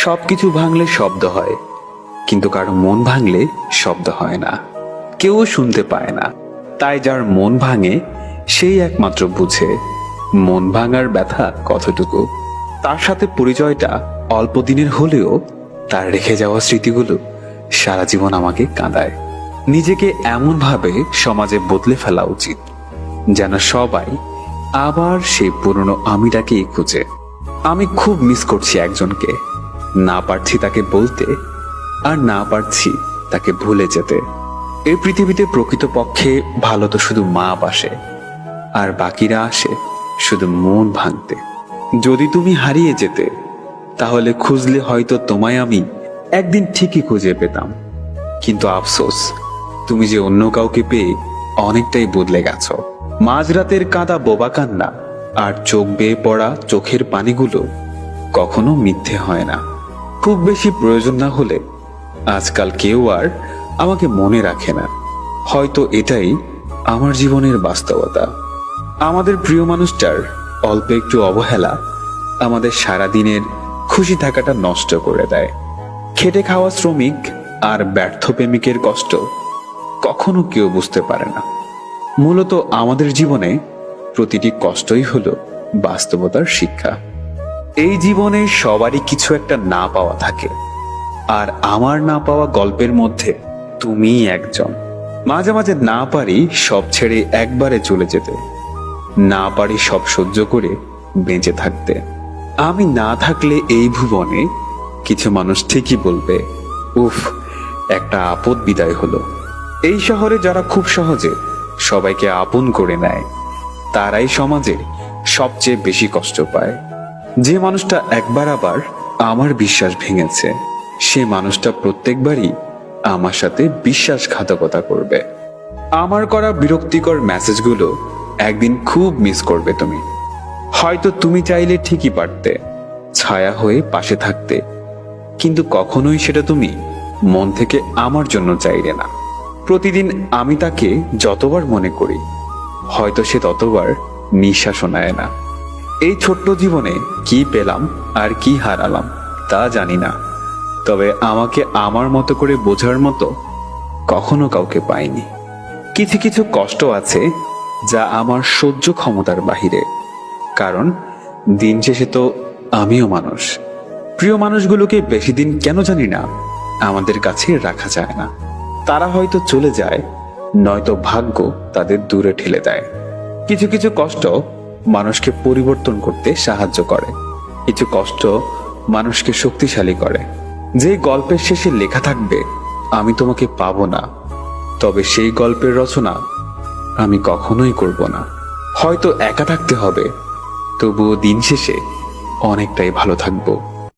সবকিছু ভাঙলে শব্দ হয়, কিন্তু কারো মন ভাঙলে শব্দ হয় না, কেউ শুনতে পায় না। তাই যার মন ভাঙে সেই একমাত্র বুঝে মন ভাঙার ব্যথা কতটুকু। তার সাথে পরিচয়টা অল্প দিনের হলেও তার রেখে যাওয়া স্মৃতিগুলো সারা জীবন আমাকে কাঁদায়। নিজেকে এমনভাবে সমাজে বদলে ফেলা উচিত যেন সবাই আবার সেই পুরনো আমিটাকেই খুঁজে। আমি খুব মিস করছি একজনকে, না পারছি তাকে বলতে, আর না পারছি তাকে ভুলে যেতে। এই পৃথিবীতে প্রকৃতপক্ষে ভালো তো শুধু মা বাসে, আর বাকিরা আসে শুধু মন ভাঙতে। যদি তুমি হারিয়ে যেতে, তাহলে খুঁজলে হয়তো তোমায় আমি একদিন ঠিকই খুঁজে পেতাম। কিন্তু আফসোস, তুমি যে অন্য কাউকে পেয়ে অনেকটাই বদলে গেছো। মাঝরাতের কাঁদা বোবা কান্না আর চোখ বেয়ে পড়া চোখের পানিগুলো কখনো মিথ্যে হয় না। খুব বেশি প্রয়োজন না হলে আজকাল কেউ আর আমাকে মনে রাখে না। হয়তো এটাই আমার জীবনের বাস্তবতা। আমাদের প্রিয় মানুষটার অল্প একটু অবহেলা আমাদের সারাদিনের খুশি থাকাটা নষ্ট করে দেয়। খেটে খাওয়া শ্রমিক আর ব্যর্থ প্রেমিকের কষ্ট কখনো কেউ বুঝতে পারে না। মূলত আমাদের জীবনে প্রতিটি কষ্টই হলো বাস্তবতার শিক্ষা। এই জীবনে সবারই কিছু একটা না পাওয়া থাকে, আর আমার না পাওয়া গল্পের মধ্যে তুমিই একজন। মাঝে মাঝে না পারি সব ছেড়ে একবারে চলে যেতে, না পারি সব সহ্য করে বেঁচে থাকতে। আমি না থাকলে এই ভুবনে কিছু মানুষ ঠিকই বলবে, উফ, একটা আপদ বিদায় হলো। এই শহরে যারা খুব সহজে সবাইকে আপন করে নেয়, তারাই সমাজে সবচেয়ে বেশি কষ্ট পায়। যে মানুষটা একবার আবার আমার বিশ্বাস ভেঙেছে, সে মানুষটা প্রত্যেকবারই আমার সাথে বিশ্বাসঘাতকতা করবে। আমার করা বিরক্তিকর মেসেজগুলো একদিন খুব মিস করবে তুমি। হয়তো তুমি চাইলে ঠিকই পারতে ছায়া হয়ে পাশে থাকতে, কিন্তু কখনোই সেটা তুমি মন থেকে আমার জন্য চাইলে না। প্রতিদিন আমি তাকে যতবার মনে করি, হয়তো সে ততবার নিঃশ্বাসও নেয় না। এই ছোট্ট জীবনে কি পেলাম আর কি হারালাম তা জানি না, তবে আমাকে আমার মতো করে বোঝার মতো কখনো কাউকে পাইনি। কিছু কিছু কষ্ট আছে যা আমার সহ্য ক্ষমতার বাহিরে, কারণ দিন শেষে তো আমিও মানুষ। প্রিয় মানুষগুলোকে বেশি দিন কেন জানি না আমাদের কাছে রাখা যায় না। তারা হয়তো চলে যায়, নয়তো ভাগ্য তাদের দূরে ঠেলে দেয়। কিছু কিছু কষ্ট মানুষকে পরিবর্তন করতে সাহায্য করে, কিছু কষ্ট মানুষকে শক্তিশালী করে। যে গল্পের শেষে লেখা থাকবে আমি তোমাকে পাবো না, তবে সেই গল্পের রচনা আমি কখনোই করব না। হয়তো একা থাকতে হবে, তবুও দিন শেষে অনেকটাই ভালো থাকবো।